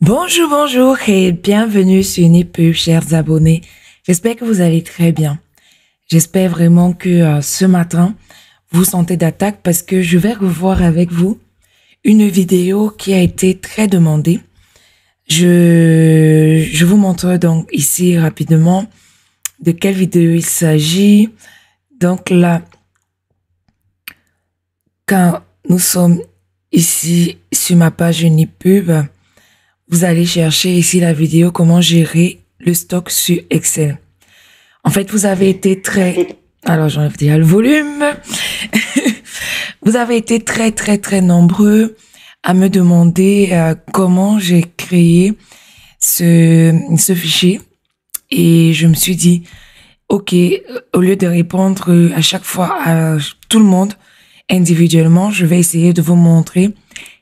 Bonjour, bonjour et bienvenue sur Nipub, chers abonnés. J'espère que vous allez très bien. J'espère vraiment que ce matin, vous sentez d'attaque parce que je vais revoir avec vous une vidéo qui a été très demandée. Je vous montre donc ici rapidement de quelle vidéo il s'agit. Donc là, quand nous sommes ici sur ma page Nipub, vous allez chercher ici la vidéo comment gérer le stock sur Excel. En fait, vous avez été très... Alors, j'enlève déjà le volume. Vous avez été très nombreux à me demander comment j'ai créé ce fichier. Et je me suis dit, OK, au lieu de répondre à chaque fois à tout le monde individuellement, je vais essayer de vous montrer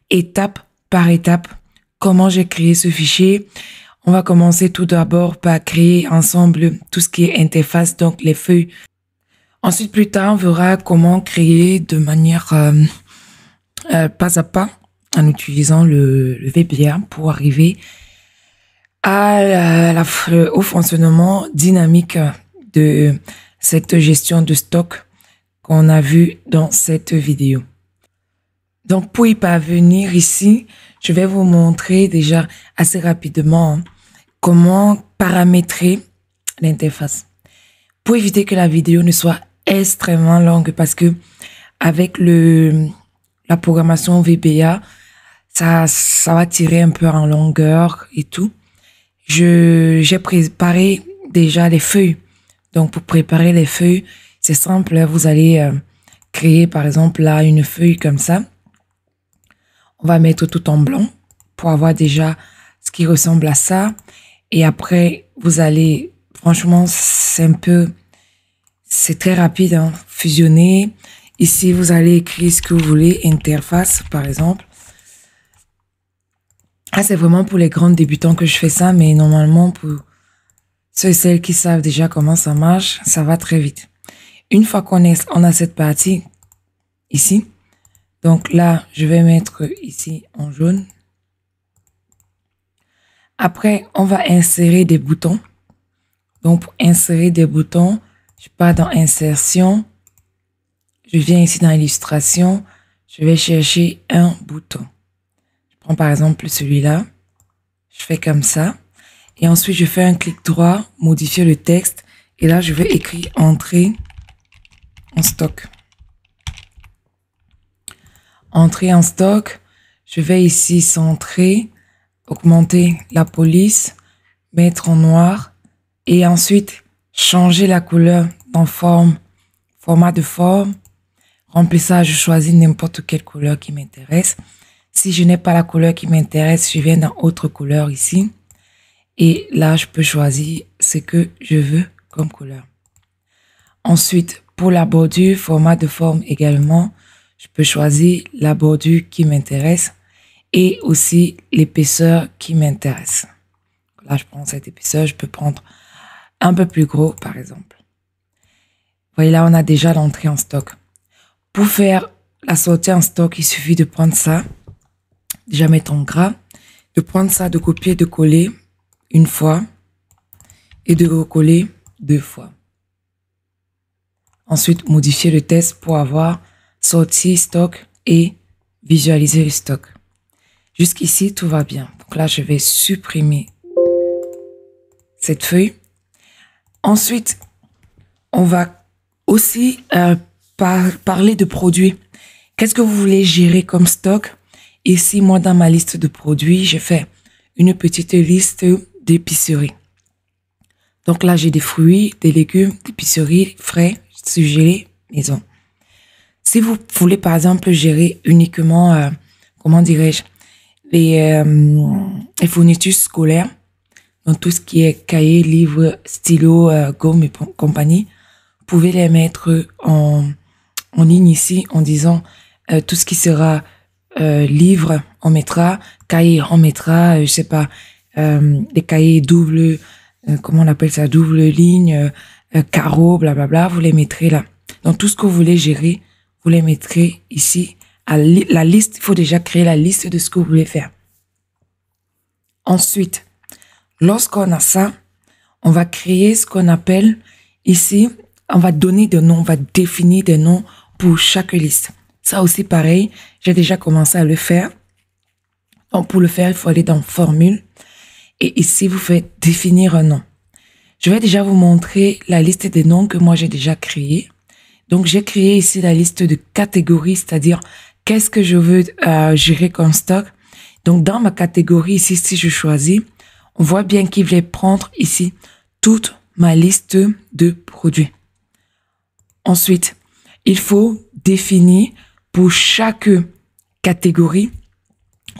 étape par étape comment j'ai créé ce fichier. On va commencer tout d'abord par créer ensemble tout ce qui est interface, donc les feuilles. Ensuite, plus tard, on verra comment créer de manière pas à pas en utilisant le VBA pour arriver au fonctionnement dynamique de cette gestion de stock qu'on a vu dans cette vidéo. Donc, pour y parvenir ici, je vais vous montrer déjà assez rapidement comment paramétrer l'interface. Pour éviter que la vidéo ne soit extrêmement longue parce que avec la programmation VBA, ça va tirer un peu en longueur et tout. J'ai préparé déjà les feuilles. Donc, pour préparer les feuilles, c'est simple. Vous allez créer, par exemple, là, une feuille comme ça. On va mettre tout en blanc pour avoir déjà ce qui ressemble à ça. Et après, vous allez, franchement, c'est très rapide, hein, fusionner. Ici, vous allez écrire ce que vous voulez, interface, par exemple. Ah, c'est vraiment pour les grands débutants que je fais ça, mais normalement, pour ceux et celles qui savent déjà comment ça marche, ça va très vite. Une fois on a cette partie ici, donc là, je vais mettre ici en jaune. Après, on va insérer des boutons. Donc, pour insérer des boutons, je pars dans Insertion. Je viens ici dans Illustration. Je vais chercher un bouton. Je prends par exemple celui-là. Je fais comme ça. Et ensuite, je fais un clic droit, modifier le texte. Et là, je vais écrire Entrée en stock. Entrée en stock. Je vais ici centrer, augmenter la police, mettre en noir et ensuite changer la couleur dans format de forme. Remplissage, je choisis n'importe quelle couleur qui m'intéresse. Si je n'ai pas la couleur qui m'intéresse, je viens dans autre couleur ici. Et là, je peux choisir ce que je veux comme couleur. Ensuite, pour la bordure, format de forme également, je peux choisir la bordure qui m'intéresse et aussi l'épaisseur qui m'intéresse. Là, je prends cette épaisseur, je peux prendre un peu plus gros, par exemple. Vous voyez, là, on a déjà l'entrée en stock. Pour faire la sortie en stock, il suffit de prendre ça, déjà mettre en gras, de prendre ça, de copier, de coller une fois et de recoller 2 fois. Ensuite, modifier le texte pour avoir sorti stock et visualiser le stock. Jusqu'ici, tout va bien. Donc là, je vais supprimer cette feuille. Ensuite, on va aussi parler de produits. Qu'est-ce que vous voulez gérer comme stock? Ici, moi, dans ma liste de produits, j'ai fait une petite liste d'épicerie. Donc là, j'ai des fruits, des légumes, d'épicerie, frais, surgelés, maison. Si vous voulez, par exemple, gérer uniquement, comment dirais-je, les fournitures scolaires, donc tout ce qui est cahiers, livres, stylos, gomme et compagnie, vous pouvez les mettre en ligne ici en disant tout ce qui sera livre, on mettra, cahier, on mettra, je sais pas, les cahiers double, comment on appelle ça, double ligne, carreau, blablabla, vous les mettrez là. Donc tout ce que vous voulez gérer, vous les mettrez ici. La liste, il faut déjà créer la liste de ce que vous voulez faire. Ensuite, lorsqu'on a ça, on va créer ce qu'on appelle ici, on va donner des noms, on va définir des noms pour chaque liste. Ça aussi, pareil, j'ai déjà commencé à le faire. Donc, pour le faire, il faut aller dans Formule. Et ici, vous faites définir un nom. Je vais déjà vous montrer la liste des noms que moi, j'ai déjà créés. Donc, j'ai créé ici la liste de catégories, c'est-à-dire qu'est-ce que je veux gérer comme stock. Donc, dans ma catégorie ici, si je choisis, on voit bien qu'il va prendre ici toute ma liste de produits. Ensuite, il faut définir pour chaque catégorie.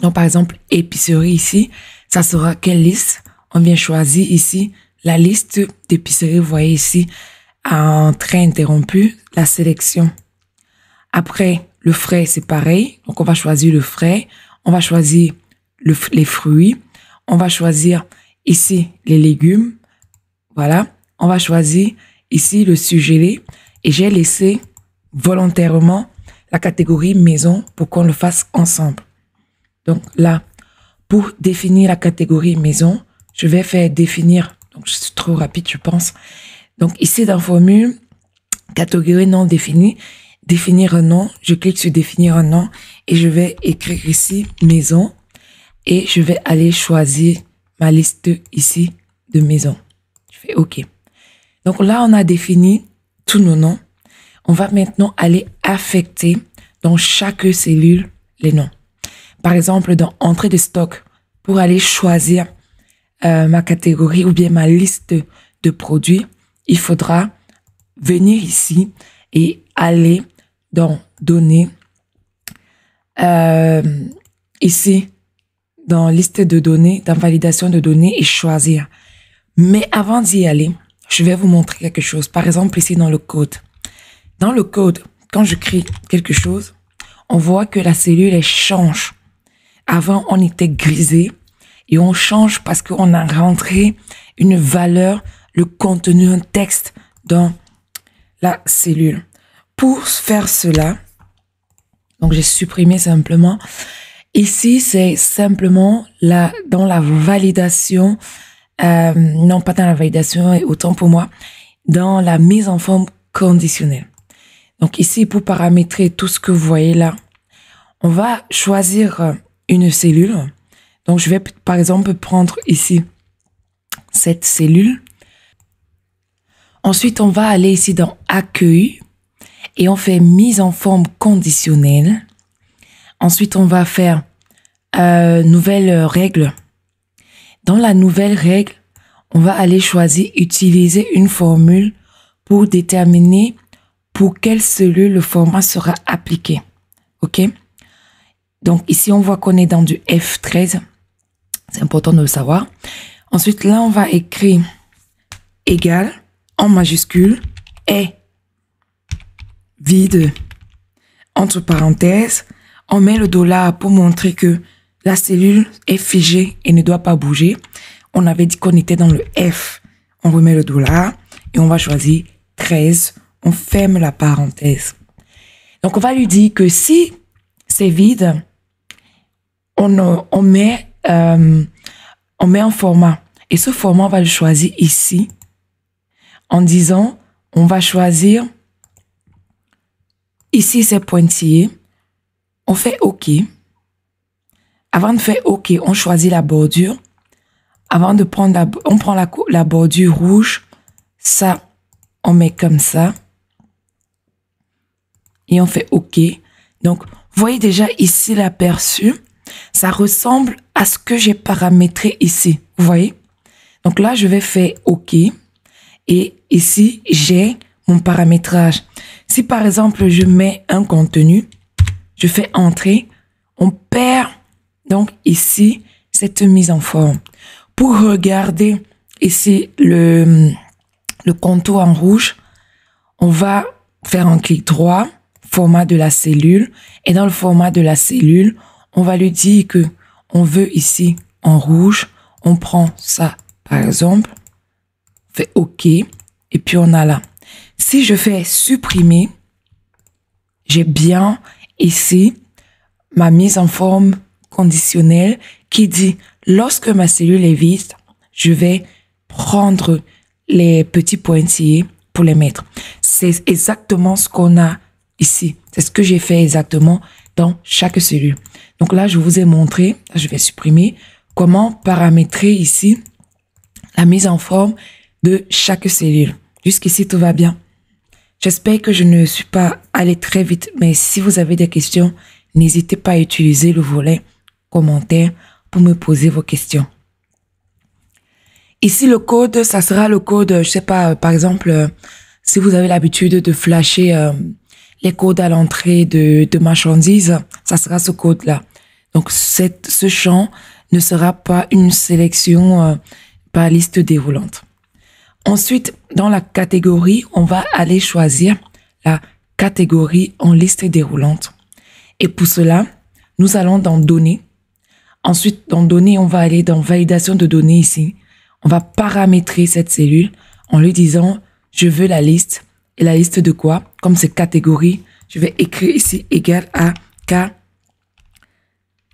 Donc, par exemple, épicerie ici, ça sera quelle liste? On vient choisir ici la liste d'épicerie. Vous voyez ici, en trait interrompu, la sélection. Après, le frais, c'est pareil. Donc, on va choisir le frais. On va choisir les fruits. On va choisir ici les légumes. Voilà. On va choisir ici le surgelé. Et j'ai laissé volontairement la catégorie maison pour qu'on le fasse ensemble. Donc là, pour définir la catégorie maison, je vais faire définir, donc je suis trop rapide je pense. Donc ici dans formule, catégorie non définie, définir un nom, je clique sur définir un nom et je vais écrire ici maison et je vais aller choisir ma liste ici de maison. Je fais OK. Donc là, on a défini tous nos noms. On va maintenant aller affecter dans chaque cellule les noms. Par exemple, dans entrée de stock, pour aller choisir ma catégorie ou bien ma liste de produits, il faudra venir ici et aller dans données, ici, dans liste de données, dans validation de données et choisir. Mais avant d'y aller, je vais vous montrer quelque chose. Par exemple, ici dans le code. Dans le code, quand je crée quelque chose, on voit que la cellule, elle change. Avant, on était grisé et on change parce qu'on a rentré une valeur, le contenu, un texte dans la cellule. Pour faire cela, donc j'ai supprimé simplement. Ici, c'est simplement dans la validation, non pas dans la validation, autant pour moi, dans la mise en forme conditionnelle. Donc ici, pour paramétrer tout ce que vous voyez là, on va choisir une cellule. Donc je vais par exemple prendre ici cette cellule. Ensuite, on va aller ici dans accueil et on fait mise en forme conditionnelle. Ensuite, on va faire nouvelle règle. Dans la nouvelle règle, on va aller choisir utiliser une formule pour déterminer pour quelle cellule le format sera appliqué. OK? Donc ici, on voit qu'on est dans du F13. C'est important de le savoir. Ensuite, là, on va écrire égal en majuscule et vide entre parenthèses. On met le dollar pour montrer que la cellule est figée et ne doit pas bouger. On avait dit qu'on était dans le F. On remet le dollar et on va choisir 13. On ferme la parenthèse. Donc, on va lui dire que si c'est vide, on met un format. Et ce format, on va le choisir ici en disant, on va choisir, ici c'est pointillé, on fait OK. Avant de faire OK, on choisit la bordure. Avant de prendre on prend la bordure rouge, ça, on met comme ça. Et on fait OK. Donc, vous voyez déjà ici l'aperçu. Ça ressemble à ce que j'ai paramétré ici. Vous voyez? Donc là, je vais faire OK. Et ici, j'ai mon paramétrage. Si par exemple, je mets un contenu, je fais entrer, on perd donc ici cette mise en forme. Pour regarder ici le contour en rouge, on va faire un clic droit, format de la cellule. Et dans le format de la cellule, on va lui dire que on veut ici en rouge. On prend ça, par exemple, fait OK. Et puis on a là. Si je fais supprimer, j'ai bien ici ma mise en forme conditionnelle qui dit lorsque ma cellule est vide, je vais prendre les petits pointillés pour les mettre. C'est exactement ce qu'on a ici. C'est ce que j'ai fait exactement dans chaque cellule. Donc là, je vous ai montré, je vais supprimer, comment paramétrer ici la mise en forme de chaque cellule. Jusqu'ici, tout va bien. J'espère que je ne suis pas allé très vite, mais si vous avez des questions, n'hésitez pas à utiliser le volet commentaires pour me poser vos questions. Ici, le code, ça sera le code, je sais pas, par exemple, si vous avez l'habitude de flasher les codes à l'entrée de marchandises, ça sera ce code-là. Donc, ce champ ne sera pas une sélection par liste déroulante. Ensuite, dans la catégorie, on va aller choisir la catégorie en liste déroulante. Et pour cela, nous allons dans Données. Ensuite, dans Données, on va aller dans Validation de données ici. On va paramétrer cette cellule en lui disant « Je veux la liste ». Et la liste de quoi? Comme c'est catégorie, je vais écrire ici égal à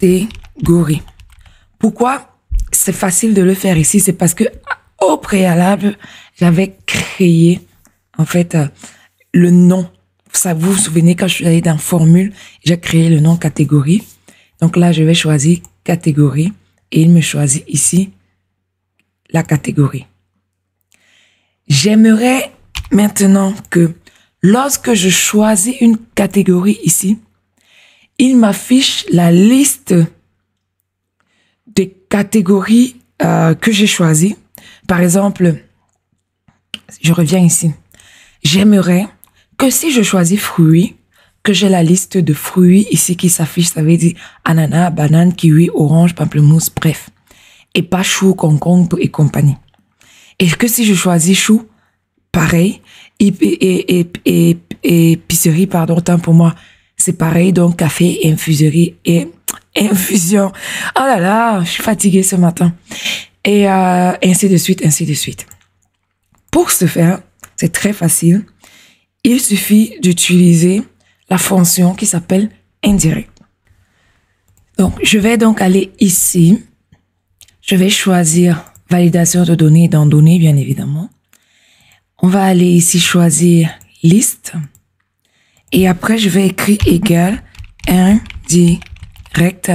catégorie. Pourquoi c'est facile de le faire ici? C'est parce que au préalable, j'avais créé en fait le nom. Ça, vous vous souvenez quand je suis allée dans formule, j'ai créé le nom catégorie. Donc là, je vais choisir catégorie et il me choisit ici la catégorie. J'aimerais maintenant que lorsque je choisis une catégorie ici, il m'affiche la liste des catégories que j'ai choisies. Par exemple, je reviens ici. J'aimerais que si je choisis fruits, que j'ai la liste de fruits ici qui s'affiche, ça veut dire ananas, banane, kiwi, orange, pamplemousse, bref. Et pas chou, concombre et compagnie. Et que si je choisis chou, pareil, épicerie, pardon, autant pour moi, c'est pareil, donc café, infuserie et infusion. Oh là là, je suis fatiguée ce matin. Et ainsi de suite, ainsi de suite. Pour ce faire, c'est très facile. Il suffit d'utiliser la fonction qui s'appelle indirect. Donc, je vais donc aller ici. Je vais choisir validation de données dans données, bien évidemment. On va aller ici choisir liste. Et après, je vais écrire égal indirect.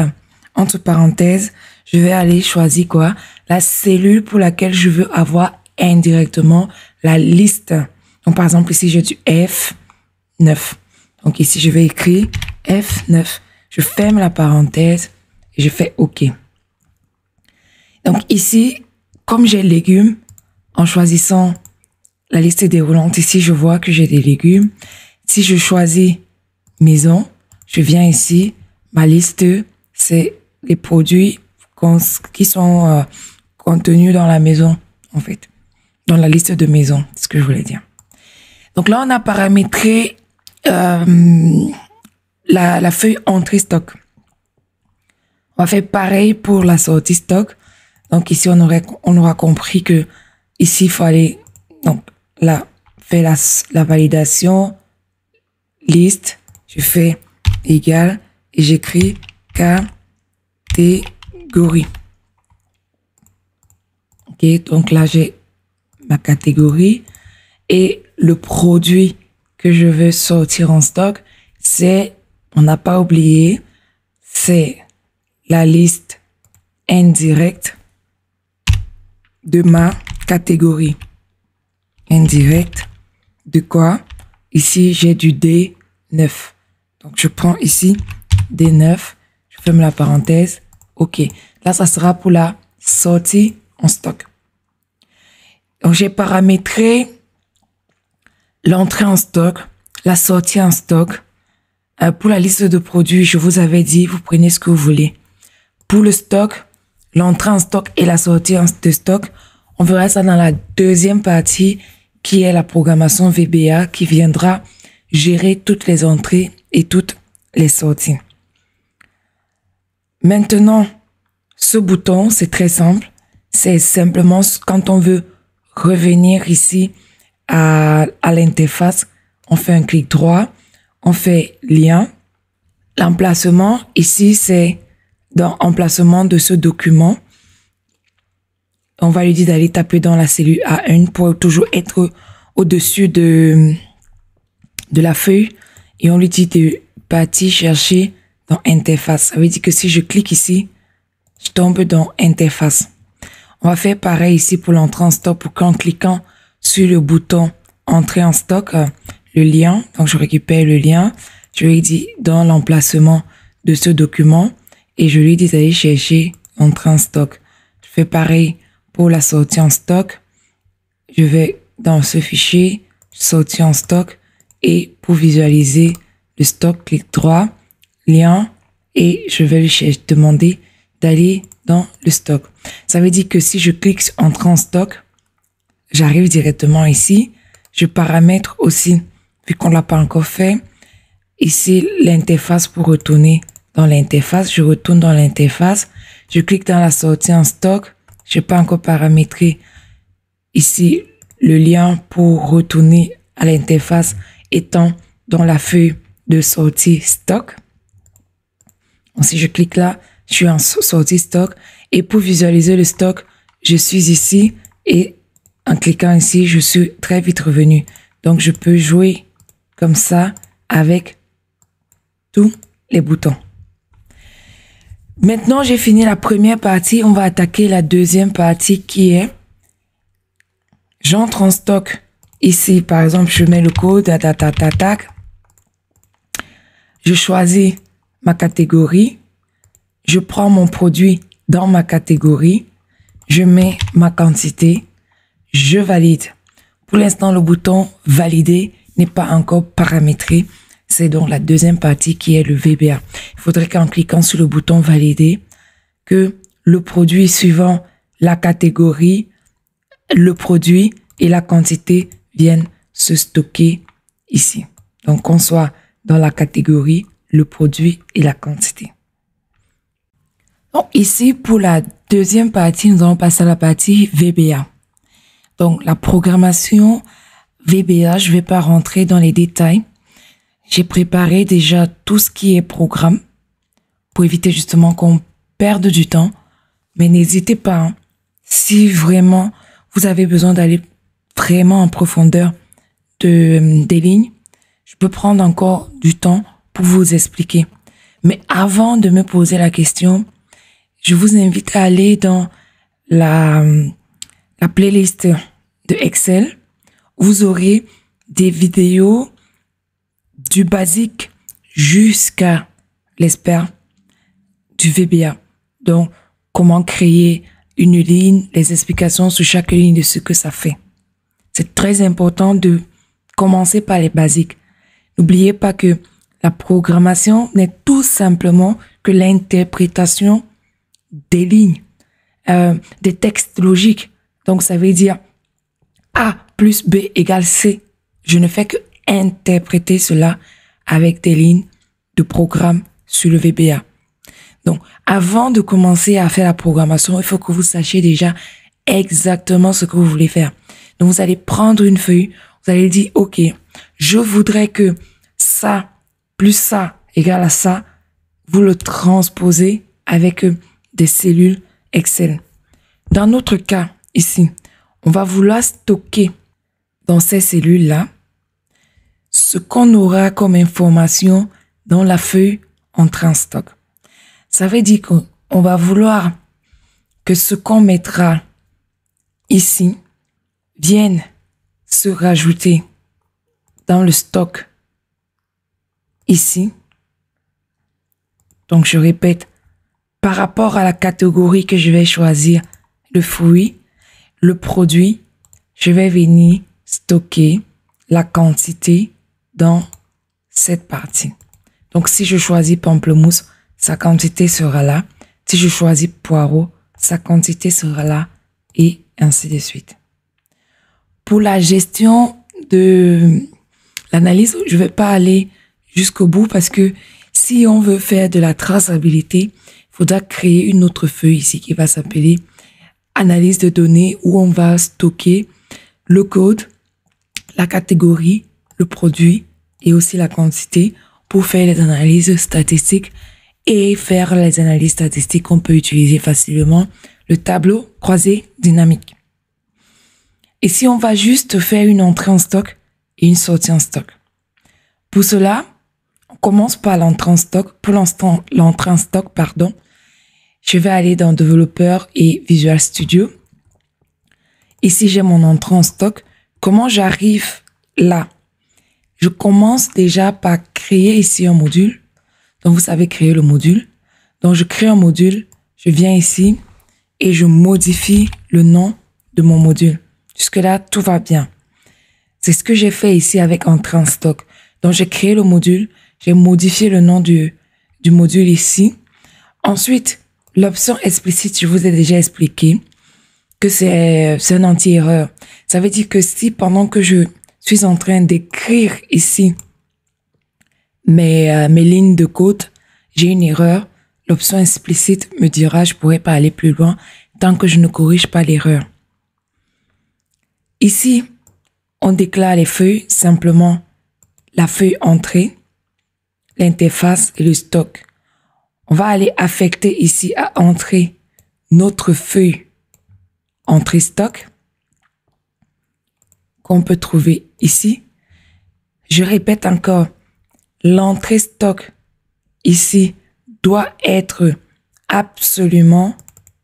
Entre parenthèses, je vais aller choisir quoi? La cellule pour laquelle je veux avoir indirectement la liste. Donc, par exemple, ici, j'ai du F9. Donc, ici, je vais écrire F9. Je ferme la parenthèse et je fais OK. Donc, ici, comme j'ai légumes, en choisissant la liste déroulante, ici, je vois que j'ai des légumes. Si je choisis maison, je viens ici. Ma liste, c'est les produits qui sont contenus dans la maison, en fait. Dans la liste de maison, c'est ce que je voulais dire. Donc là, on a paramétré la feuille entrée stock. On va faire pareil pour la sortie stock. Donc ici, on aura compris que ici, il faut aller donc là, faire la validation, liste, je fais égal et j'écris catégorie. Ok, donc là, j'ai ma catégorie et le produit que je veux sortir en stock, c'est, on n'a pas oublié, c'est la liste indirecte de ma catégorie. Indirect de quoi? Ici, j'ai du D9. Donc, je prends ici D9, je ferme la parenthèse. OK. Là, ça sera pour la sortie en stock. Donc, j'ai paramétré l'entrée en stock, la sortie en stock. Pour la liste de produits, je vous avais dit, vous prenez ce que vous voulez. Pour le stock, l'entrée en stock et la sortie de stock, on verra ça dans la deuxième partie qui est la programmation VBA qui viendra gérer toutes les entrées et toutes les sorties. Maintenant, ce bouton, c'est très simple. C'est simplement quand on veut revenir ici à l'interface, on fait un clic droit, on fait lien. L'emplacement, ici, c'est dans emplacement de ce document. On va lui dire d'aller taper dans la cellule A1 pour toujours être au-dessus de la feuille. Et on lui dit de partir chercher dans interface. Ça veut dire que si je clique ici, je tombe dans interface. On va faire pareil ici pour l'entrée en stock pour qu'en cliquant sur le bouton entrer en stock, le lien, donc je récupère le lien, je lui dis dans l'emplacement de ce document et je lui dis d'aller chercher entrer en stock. Je fais pareil pour la sortie en stock. Je vais dans ce fichier, sortie en stock et pour visualiser le stock, clic droit, lien et je vais lui demander d'aller dans le stock. Ça veut dire que si je clique sur entrer en stock, j'arrive directement ici. Je paramètre aussi, vu qu'on l'a pas encore fait, ici l'interface pour retourner dans l'interface. Je retourne dans l'interface. Je clique dans la sortie en stock. Je n'ai pas encore paramétré ici le lien pour retourner à l'interface étant dans la feuille de sortie stock. Donc, si je clique là, je suis en sortie stock et pour visualiser le stock, je suis ici et en cliquant ici, je suis très vite revenu. Donc, je peux jouer comme ça avec tous les boutons. Maintenant, j'ai fini la première partie. On va attaquer la deuxième partie qui est j'entre en stock. Ici, par exemple, je mets le code, je choisis ma catégorie. Je prends mon produit dans ma catégorie. Je mets ma quantité. Je valide. Pour l'instant, le bouton valider n'est pas encore paramétré. C'est donc la deuxième partie qui est le VBA. Il faudrait qu'en cliquant sur le bouton valider, que le produit suivant la catégorie, le produit et la quantité viennent se stocker ici. Donc, qu'on soit dans la catégorie, le produit et la quantité. Donc, ici, pour la deuxième partie, nous allons passer à la partie VBA. Donc, la programmation VBA, je ne vais pas rentrer dans les détails. J'ai préparé déjà tout ce qui est programme pour éviter justement qu'on perde du temps. Mais n'hésitez pas, hein, si vraiment vous avez besoin d'aller vraiment en profondeur des lignes, je peux prendre encore du temps pour vous expliquer. Mais avant de me poser la question, je vous invite à aller dans la playlist de Excel. Vous aurez des vidéos du basique jusqu'à l'expert du VBA. Donc, comment créer une ligne, les explications sur chaque ligne de ce que ça fait. C'est très important de commencer par les basiques. N'oubliez pas que la programmation n'est tout simplement que l'interprétation des lignes, des textes logiques. Donc, ça veut dire A plus B égale C. Je ne fais que interpréter cela avec des lignes de programme sur le VBA. Donc, avant de commencer à faire la programmation, il faut que vous sachiez déjà exactement ce que vous voulez faire. Donc, vous allez prendre une feuille, vous allez dire, OK, je voudrais que ça plus ça égale à ça. Vous le transposez avec des cellules Excel. Dans notre cas, ici, on va vouloir stocker dans ces cellules-là ce qu'on aura comme information dans la feuille entrée en stock. Ça veut dire qu'on va vouloir que ce qu'on mettra ici vienne se rajouter dans le stock ici. Donc, je répète, par rapport à la catégorie que je vais choisir, le fruit, le produit, je vais venir stocker la quantité dans cette partie. Donc, si je choisis pamplemousse, sa quantité sera là. Si je choisis poireau, sa quantité sera là et ainsi de suite. Pour la gestion de l'analyse, je ne vais pas aller jusqu'au bout parce que si on veut faire de la traçabilité, il faudra créer une autre feuille ici qui va s'appeler analyse de données où on va stocker le code, la catégorie, le produit et aussi la quantité pour faire les analyses statistiques et faire les analyses statistiques qu'on peut utiliser facilement le tableau croisé dynamique. Ici, on va juste faire une entrée en stock et une sortie en stock. Pour cela, on commence par l'entrée en stock. Pour l'instant, l'entrée en stock, pardon. Je vais aller dans Développeur et Visual Studio. Ici, j'ai mon entrée en stock. Comment j'arrive là? Je commence déjà par créer ici un module. Donc, vous savez créer le module. Donc, je crée un module. Je viens ici et je modifie le nom de mon module. Jusque-là, tout va bien. C'est ce que j'ai fait ici avec entrée en stock. Donc, j'ai créé le module. J'ai modifié le nom du module ici. Ensuite, l'option explicite, je vous ai déjà expliqué que c'est un anti-erreur. Ça veut dire que si pendant que je suis en train d'écrire ici mes lignes de code, j'ai une erreur, l'option explicite me dira je pourrais pas aller plus loin tant que je ne corrige pas l'erreur. Ici, on déclare les feuilles, simplement la feuille entrée, l'interface et le stock. On va aller affecter ici à entrée notre feuille entrée stock qu'on peut trouver ici. Je répète encore, l'entrée stock ici doit être absolument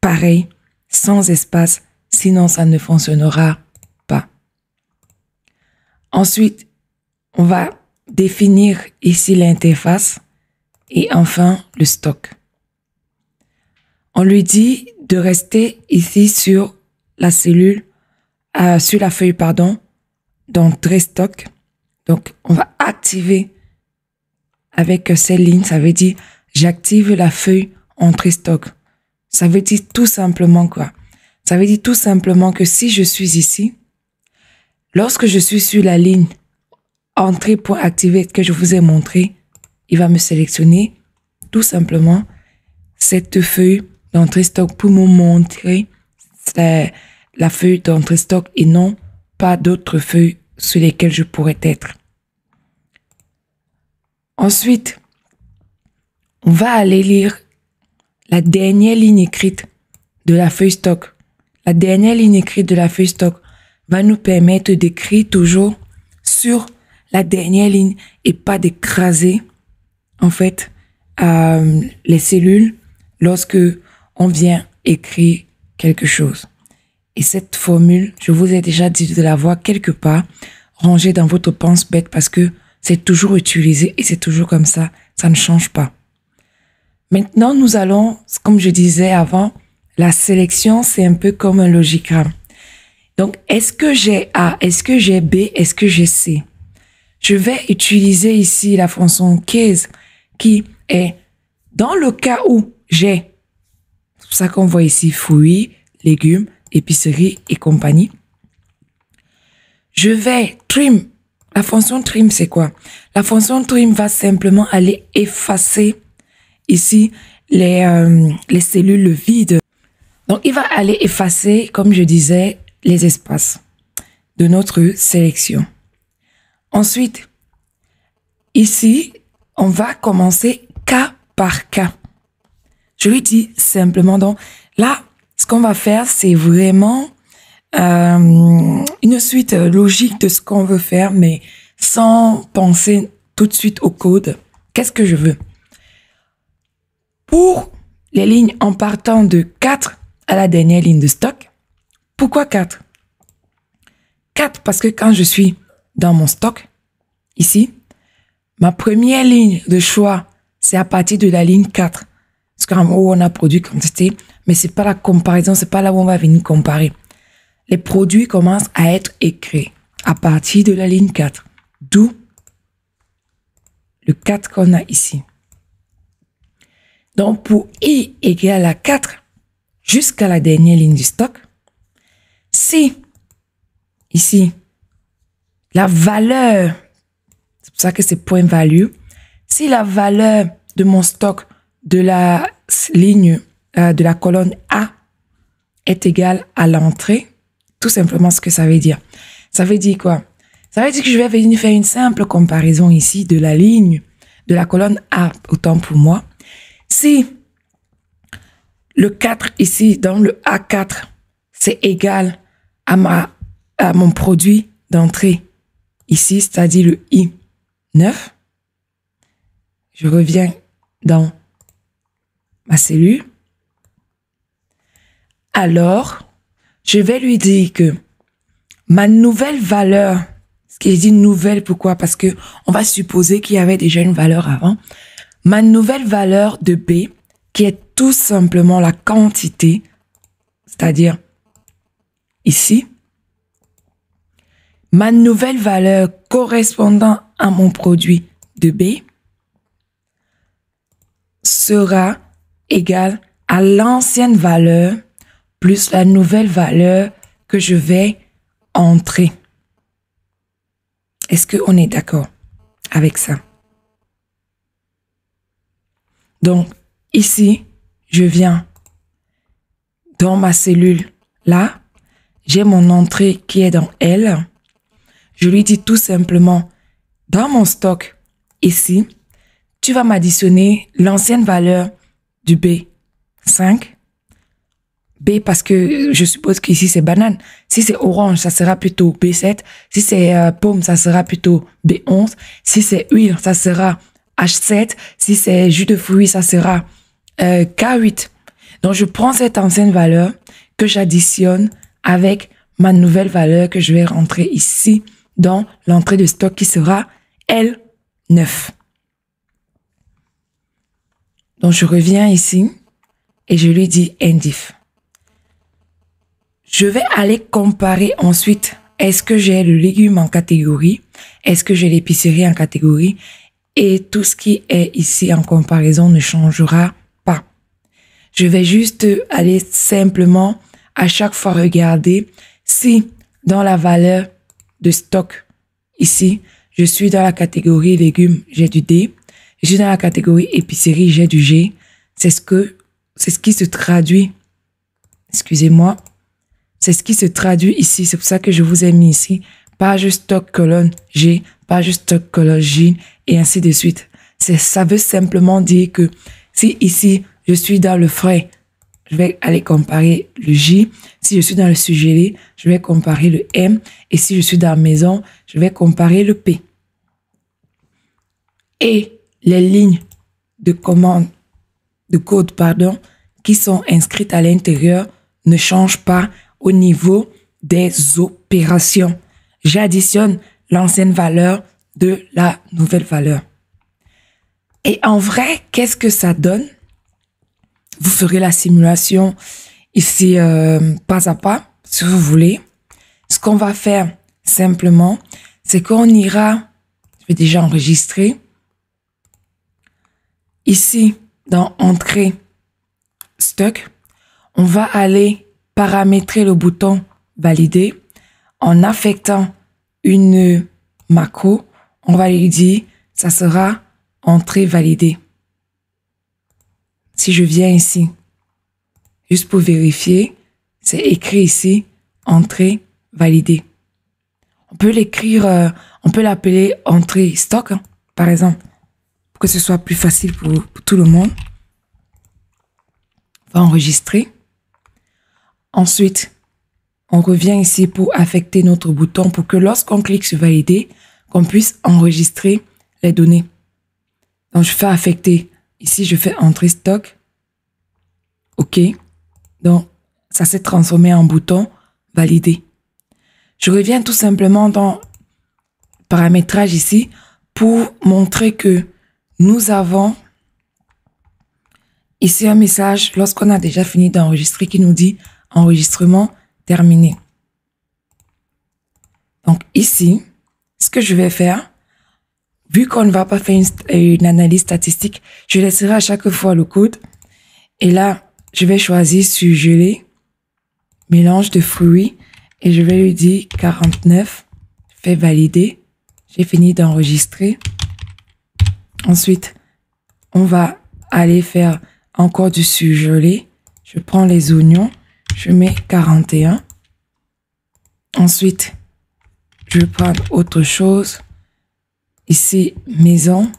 pareil, sans espace, sinon ça ne fonctionnera pas. Ensuite, on va définir ici l'interface et enfin le stock. On lui dit de rester ici sur la cellule, sur la feuille, pardon, d'entrée stock. Donc, on va activer avec cette ligne, ça veut dire j'active la feuille entrée stock. Ça veut dire tout simplement quoi? Ça veut dire tout simplement que si je suis ici, lorsque je suis sur la ligne entrée pour activer que je vous ai montré, il va me sélectionner tout simplement cette feuille d'entrée stock pour me montrer la feuille d'entrée stock et non pas d'autres feuilles sur lesquelles je pourrais être. Ensuite, on va aller lire la dernière ligne écrite de la feuille stock. La dernière ligne écrite de la feuille stock va nous permettre d'écrire toujours sur la dernière ligne et pas d'écraser en fait les cellules lorsque on vient écrire quelque chose. Et cette formule, je vous ai déjà dit de la voir quelque part rangée dans votre pense-bête parce que c'est toujours utilisé et c'est toujours comme ça ne change pas. Maintenant, nous allons, comme je disais avant, la sélection, c'est un peu comme un logigramme. Donc, est-ce que j'ai A, est-ce que j'ai B, est-ce que j'ai C? Je vais utiliser ici la fonction case qui est dans le cas où j'ai, c'est pour ça qu'on voit ici fruits, légumes, épicerie et compagnie. Je vais trim. La fonction trim, c'est quoi? La fonction trim va simplement aller effacer ici les cellules vides. Donc, il va aller effacer, comme je disais, les espaces de notre sélection. Ensuite, ici, on va commencer cas par cas. Je lui dis simplement, donc là, ce qu'on va faire, c'est vraiment une suite logique de ce qu'on veut faire, mais sans penser tout de suite au code. Qu'est-ce que je veux? Pour les lignes en partant de 4 à la dernière ligne de stock, pourquoi 4? 4 parce que quand je suis dans mon stock, ici, ma première ligne de choix, c'est à partir de la ligne 4. Parce qu'en haut, on a produit quantité, mais c'est pas la comparaison, c'est pas là où on va venir comparer. Les produits commencent à être écrits à partir de la ligne 4. D'où le 4 qu'on a ici. Donc, pour I égale à 4 jusqu'à la dernière ligne du stock, si ici, la valeur, c'est pour ça que c'est point value, si la valeur de mon stock de la ligne, de la colonne A est égale à l'entrée, tout simplement ce que ça veut dire. Ça veut dire quoi? Ça veut dire que je vais venir faire une simple comparaison ici de la ligne, de la colonne A, autant pour moi. Si le 4 ici, dans le A4, c'est égal à mon produit d'entrée ici, c'est-à-dire le I9. Je reviens dans ma cellule. Alors, je vais lui dire que ma nouvelle valeur, ce qui est dit nouvelle, pourquoi? Parce que on va supposer qu'il y avait déjà une valeur avant. Ma nouvelle valeur de B, qui est tout simplement la quantité, c'est-à-dire ici, ma nouvelle valeur correspondant à mon produit de B sera égale à l'ancienne valeur plus la nouvelle valeur que je vais entrer. Est-ce qu'on est d'accord avec ça? Donc, ici, je viens dans ma cellule. Là, j'ai mon entrée qui est dans L. Je lui dis tout simplement, dans mon stock, ici, tu vas m'additionner l'ancienne valeur du B5. B parce que je suppose qu'ici c'est banane. Si c'est orange, ça sera plutôt B7. Si c'est pomme, ça sera plutôt B11. Si c'est huile, ça sera H7. Si c'est jus de fruits, ça sera K8. Donc je prends cette ancienne valeur que j'additionne avec ma nouvelle valeur que je vais rentrer ici dans l'entrée de stock qui sera L9. Donc je reviens ici et je lui dis indiff. Je vais aller comparer ensuite, est-ce que j'ai le légume en catégorie, est-ce que j'ai l'épicerie en catégorie, et tout ce qui est ici en comparaison ne changera pas. Je vais juste aller simplement à chaque fois regarder si dans la valeur de stock, ici, je suis dans la catégorie légumes, j'ai du D, je suis dans la catégorie épicerie, j'ai du G, c'est ce qui se traduit, excusez-moi, c'est ce qui se traduit ici. C'est pour ça que je vous ai mis ici page stock colonne G, page stock colonne J et ainsi de suite. Ça veut simplement dire que si ici je suis dans le frais, je vais aller comparer le J. Si je suis dans le surgelé, je vais comparer le M. Et si je suis dans la maison, je vais comparer le P. Et les lignes de commande, de code, pardon, qui sont inscrites à l'intérieur ne changent pas au niveau des opérations. J'additionne l'ancienne valeur de la nouvelle valeur. Et en vrai, qu'est-ce que ça donne? Vous ferez la simulation ici pas à pas, si vous voulez. Ce qu'on va faire simplement, c'est qu'on ira, je vais déjà enregistrer, ici dans Entrée Stock, on va aller paramétrer le bouton Valider en affectant une macro. On va lui dire, ça sera Entrée validée. Si je viens ici, juste pour vérifier, c'est écrit ici, Entrée validée. On peut l'écrire, on peut l'appeler Entrée stock, hein, par exemple, pour que ce soit plus facile pour tout le monde. On va enregistrer. Ensuite, on revient ici pour affecter notre bouton pour que lorsqu'on clique sur Valider, qu'on puisse enregistrer les données. Donc, je fais affecter. Ici, je fais Entrée stock. OK. Donc, ça s'est transformé en bouton Valider. Je reviens tout simplement dans Paramétrage ici pour montrer que nous avons ici un message lorsqu'on a déjà fini d'enregistrer qui nous dit enregistrement terminé. Donc ici, ce que je vais faire, vu qu'on ne va pas faire une analyse statistique, je laisserai à chaque fois le code. Et là, je vais choisir surgelé, mélange de fruits, et je vais lui dire 49, je fais valider. J'ai fini d'enregistrer. Ensuite, on va aller faire encore du surgelé. Je prends les oignons, je mets 41. Ensuite, je vais prendre autre chose. Ici, maison.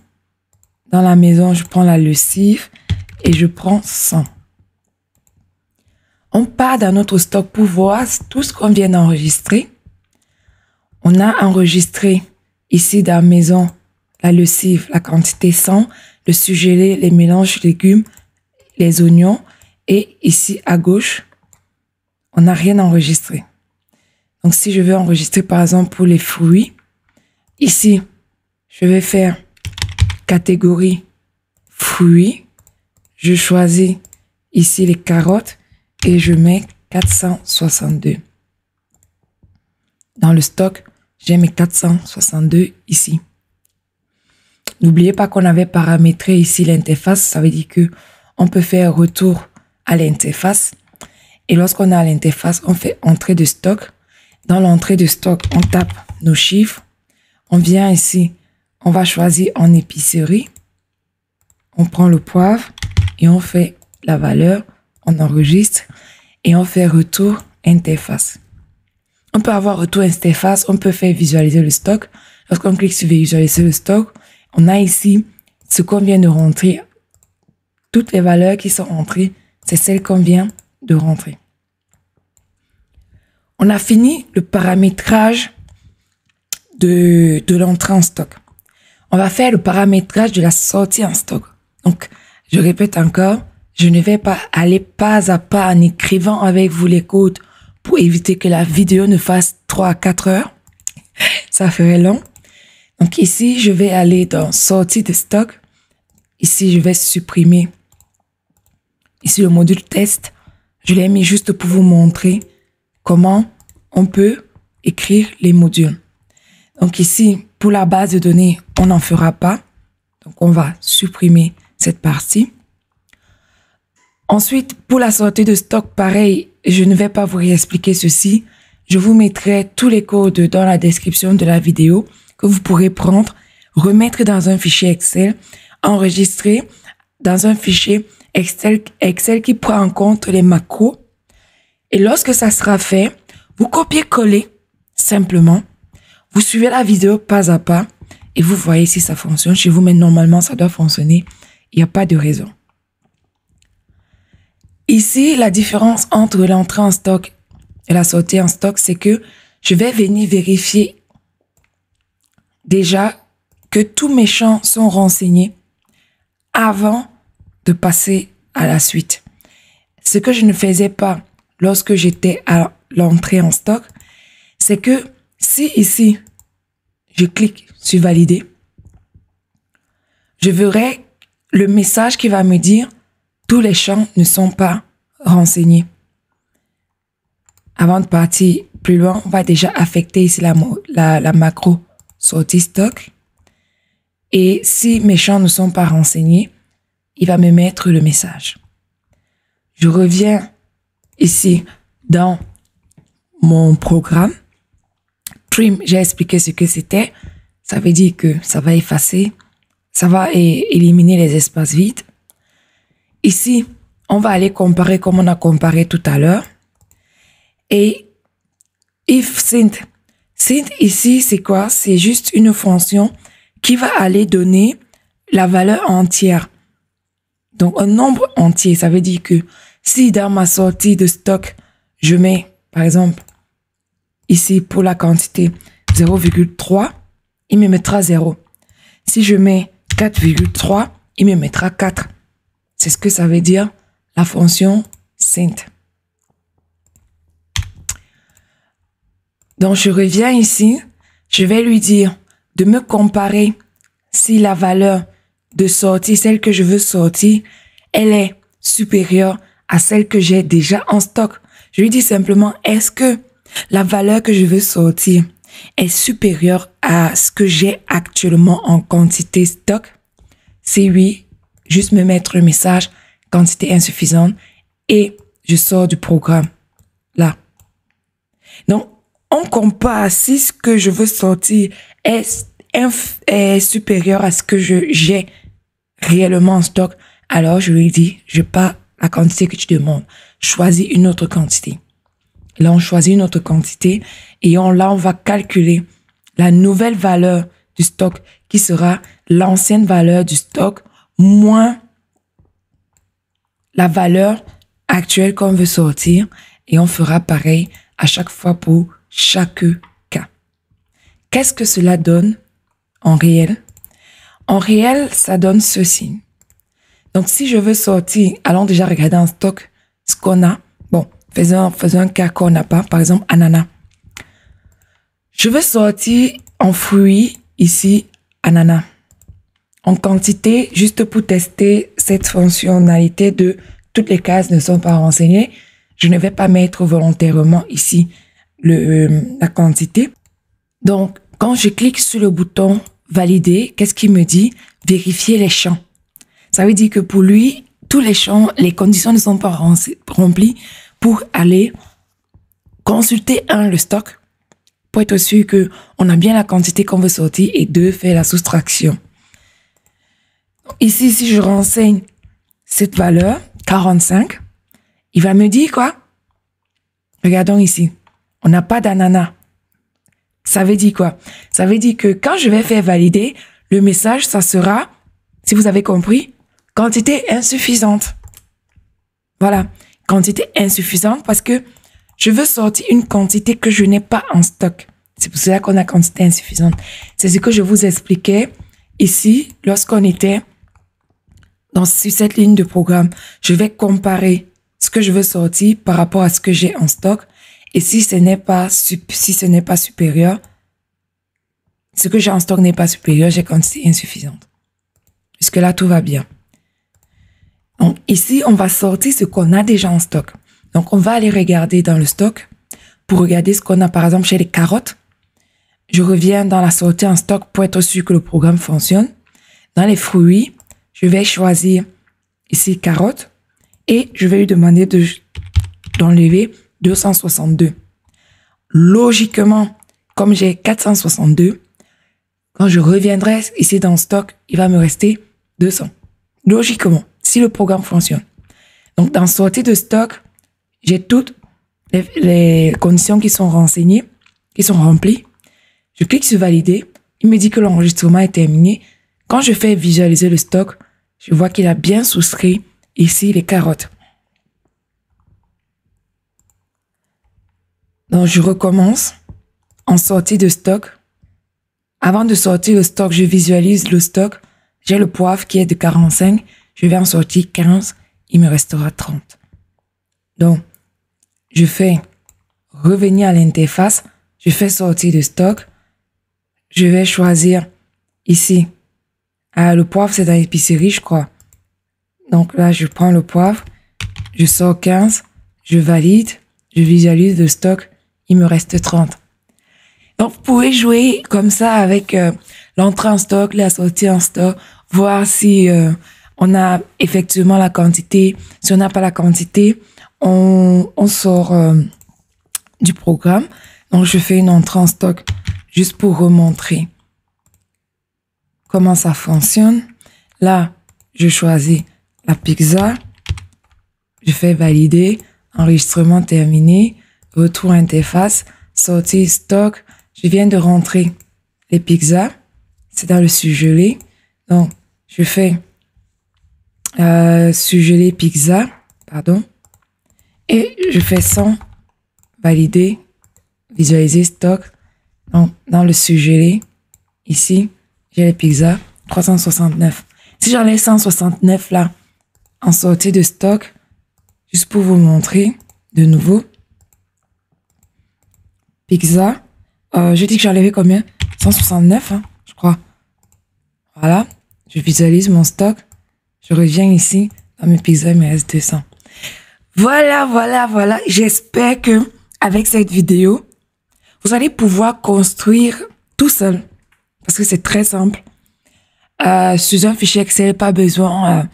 Dans la maison, je prends la lessive et je prends 100. On part dans notre stock pour voir tout ce qu'on vient d'enregistrer. On a enregistré ici dans la maison la lessive, la quantité 100, le surgelé, les mélanges légumes, les oignons. Et ici à gauche, on n'a rien enregistré. Donc si je veux enregistrer par exemple pour les fruits, ici, je vais faire catégorie fruits. Je choisis ici les carottes et je mets 462. Dans le stock, j'ai mes 462 ici. N'oubliez pas qu'on avait paramétré ici l'interface. Ça veut dire que on peut faire retour à l'interface. Et lorsqu'on a l'interface, on fait entrée de stock. Dans l'entrée de stock, on tape nos chiffres. On vient ici, on va choisir en épicerie. On prend le poivre et on fait la valeur. On enregistre et on fait retour interface. On peut avoir retour interface, on peut faire visualiser le stock. Lorsqu'on clique sur visualiser le stock, on a ici ce qu'on vient de rentrer. Toutes les valeurs qui sont rentrées, c'est celles qu'on vient de rentrer. On a fini le paramétrage de l'entrée en stock. On va faire le paramétrage de la sortie en stock. Donc, je répète encore, je ne vais pas aller pas à pas en écrivant avec vous les codes pour éviter que la vidéo ne fasse 3 à 4 heures. Ça ferait long. Donc ici, je vais aller dans sortie de stock. Ici, je vais supprimer ici le module test. Je l'ai mis juste pour vous montrer comment on peut écrire les modules. Donc ici, pour la base de données, on n'en fera pas. Donc on va supprimer cette partie. Ensuite, pour la sortie de stock, pareil, je ne vais pas vous réexpliquer ceci. Je vous mettrai tous les codes dans la description de la vidéo que vous pourrez prendre, remettre dans un fichier Excel, enregistrer dans un fichier Excel qui prend en compte les macros. Et lorsque ça sera fait, vous copiez-collez simplement. Vous suivez la vidéo pas à pas et vous voyez si ça fonctionne chez vous, mais normalement, ça doit fonctionner. Il n'y a pas de raison. Ici, la différence entre l'entrée en stock et la sortie en stock, c'est que je vais venir vérifier déjà que tous mes champs sont renseignés avant de passer à la suite. Ce que je ne faisais pas lorsque j'étais à l'entrée en stock, c'est que si ici, je clique sur valider, je verrai le message qui va me dire tous les champs ne sont pas renseignés. Avant de partir plus loin, on va déjà affecter ici la macro sortie stock. Et si mes champs ne sont pas renseignés, il va me mettre le message. Je reviens ici dans mon programme. Trim, j'ai expliqué ce que c'était. Ça veut dire que ça va effacer, ça va éliminer les espaces vides. Ici, on va aller comparer comme on a comparé tout à l'heure. Et if synth. Synth ici, c'est quoi? C'est juste une fonction qui va aller donner la valeur entière. Donc, un nombre entier. Ça veut dire que si dans ma sortie de stock, je mets, par exemple, ici pour la quantité 0,3, il me mettra 0. Si je mets 4,3, il me mettra 4. C'est ce que ça veut dire la fonction synth. Donc, je reviens ici. Je vais lui dire de me comparer si la valeur de sortie, celle que je veux sortir, elle est supérieure à celle que j'ai déjà en stock. Je lui dis simplement, est-ce que la valeur que je veux sortir est supérieure à ce que j'ai actuellement en quantité stock? Si oui, juste me mettre le message quantité insuffisante et je sors du programme là. Donc, on compare si ce que je veux sortir est supérieur à ce que j'ai réellement en stock. Alors, je lui dis, je pars la quantité que tu demandes. Choisis une autre quantité. Là, on choisit une autre quantité et là, on va calculer la nouvelle valeur du stock qui sera l'ancienne valeur du stock moins la valeur actuel qu'on veut sortir et on fera pareil à chaque fois pour chaque cas. Qu'est-ce que cela donne en réel? En réel, ça donne ceci. Donc, si je veux sortir, allons déjà regarder en stock ce qu'on a. Bon, faisons un cas qu'on n'a pas, par exemple, ananas. Je veux sortir en fruits, ici, ananas. En quantité, juste pour tester cette fonctionnalité de toutes les cases ne sont pas renseignées. Je ne vais pas mettre volontairement ici la quantité. Donc, quand je clique sur le bouton valider, qu'est-ce qu'il me dit? Vérifier les champs. Ça veut dire que pour lui, tous les champs, les conditions ne sont pas remplies pour aller consulter le stock pour être sûr que on a bien la quantité qu'on veut sortir et deux, faire la soustraction. Ici, si je renseigne cette valeur, 45, il va me dire quoi? Regardons ici. On n'a pas d'ananas. Ça veut dire quoi? Ça veut dire que quand je vais faire valider, le message, ça sera, si vous avez compris, quantité insuffisante. Voilà. Quantité insuffisante parce que je veux sortir une quantité que je n'ai pas en stock. C'est pour cela qu'on a quantité insuffisante. C'est ce que je vous expliquais ici lorsqu'on était sur cette ligne de programme. Je vais comparer ce que je veux sortir par rapport à ce que j'ai en stock. Et si ce n'est pas supérieur, ce que j'ai en stock n'est pas supérieur, j'ai quantité insuffisante. Jusque là, tout va bien. Donc ici, on va sortir ce qu'on a déjà en stock. Donc on va aller regarder dans le stock pour regarder ce qu'on a par exemple chez les carottes. Je reviens dans la sortie en stock pour être sûr que le programme fonctionne. Dans les fruits, je vais choisir ici carottes et je vais lui demander d'enlever 262. Logiquement, comme j'ai 462, quand je reviendrai ici dans le stock, il va me rester 200. Logiquement, si le programme fonctionne. Donc, dans sortie de stock, j'ai toutes les conditions qui sont renseignées, qui sont remplies. Je clique sur valider. Il me dit que l'enregistrement est terminé. Quand je fais visualiser le stock, je vois qu'il a bien souscrit ici les carottes. Donc, je recommence en sortie de stock. Avant de sortir le stock, je visualise le stock. J'ai le poivre qui est de 45. Je vais en sortir 15. Il me restera 30. Donc, je fais revenir à l'interface. Je fais sortir de stock. Je vais choisir ici. Le poivre, c'est dans l'épicerie, je crois. Donc là, je prends le poivre. Je sors 15. Je valide. Je visualise le stock. Il me reste 30. Donc, vous pouvez jouer comme ça avec l'entrée en stock, la sortie en stock, voir si on a effectivement la quantité. Si on n'a pas la quantité, on sort du programme. Donc, je fais une entrée en stock juste pour remontrer comment ça fonctionne. Là, je choisis la pizza. Je fais valider. Enregistrement terminé. Retour interface. Sortie stock. Je viens de rentrer les pizzas. C'est dans le surgelé. Donc, je fais surgelé pizza. Pardon. Et je fais 100. Valider. Visualiser stock. Donc, dans le surgelé. Ici, j'ai les pizzas. 369. Si j'enlève 169 là, en sortie de stock, juste pour vous montrer de nouveau. Pizza. Je dis que j'ai enlevé combien? 169, hein, je crois. Voilà. Je visualise mon stock. Je reviens ici. Dans mes pizzas, il me reste 200. Voilà. J'espère que avec cette vidéo, vous allez pouvoir construire tout seul. Parce que c'est très simple. Sur un fichier Excel, pas besoin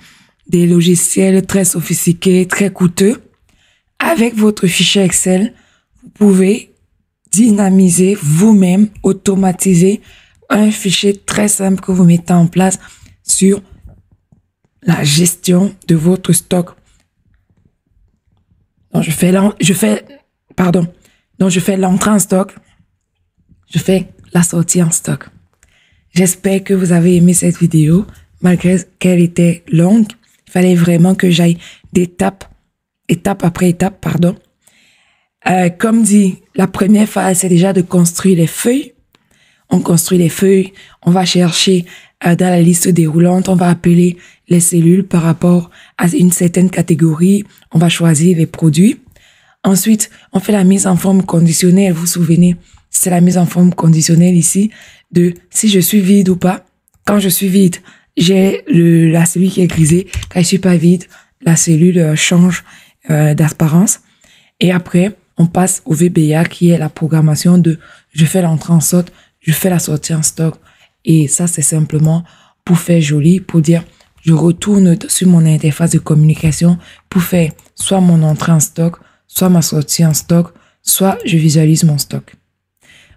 des logiciels très sophistiqués, très coûteux. Avec votre fichier Excel, vous pouvez dynamiser vous-même, automatiser un fichier très simple que vous mettez en place sur la gestion de votre stock. Donc, je fais l'entrée en stock. Je fais la sortie en stock. J'espère que vous avez aimé cette vidéo, malgré qu'elle était longue. Il fallait vraiment que j'aille d'étape étape après étape, pardon. Comme dit, la première phase, c'est déjà de construire les feuilles. On construit les feuilles, on va chercher dans la liste déroulante, on va appeler les cellules par rapport à une certaine catégorie, on va choisir les produits. Ensuite, on fait la mise en forme conditionnelle, vous vous souvenez, c'est la mise en forme conditionnelle ici de si je suis vide ou pas. Quand je suis vide, j'ai la cellule qui est grisée. Quand je suis pas vide, la cellule change d'apparence. Et après, on passe au VBA qui est la programmation de je fais l'entrée en stock, je fais la sortie en stock. Et ça, c'est simplement pour faire joli, pour dire je retourne sur mon interface de communication pour faire soit mon entrée en stock, soit ma sortie en stock, soit je visualise mon stock.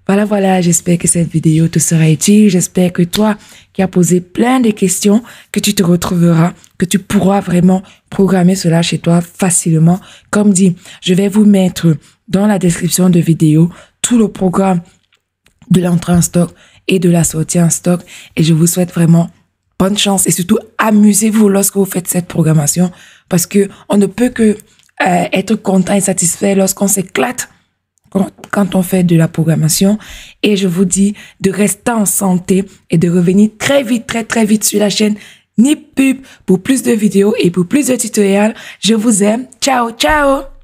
Voilà, j'espère que cette vidéo te sera utile. J'espère que toi qui as posé plein de questions, que tu te retrouveras, que tu pourras vraiment programmer cela chez toi facilement. Comme dit, je vais vous mettre dans la description de vidéo tout le programme de l'entrée en stock et de la sortie en stock. Et je vous souhaite vraiment bonne chance et surtout amusez-vous lorsque vous faites cette programmation parce que on ne peut que être content et satisfait lorsqu'on s'éclate quand on fait de la programmation. Et je vous dis de rester en santé et de revenir très vite sur la chaîne Nip Pub pour plus de vidéos et pour plus de tutoriels. Je vous aime. Ciao, ciao!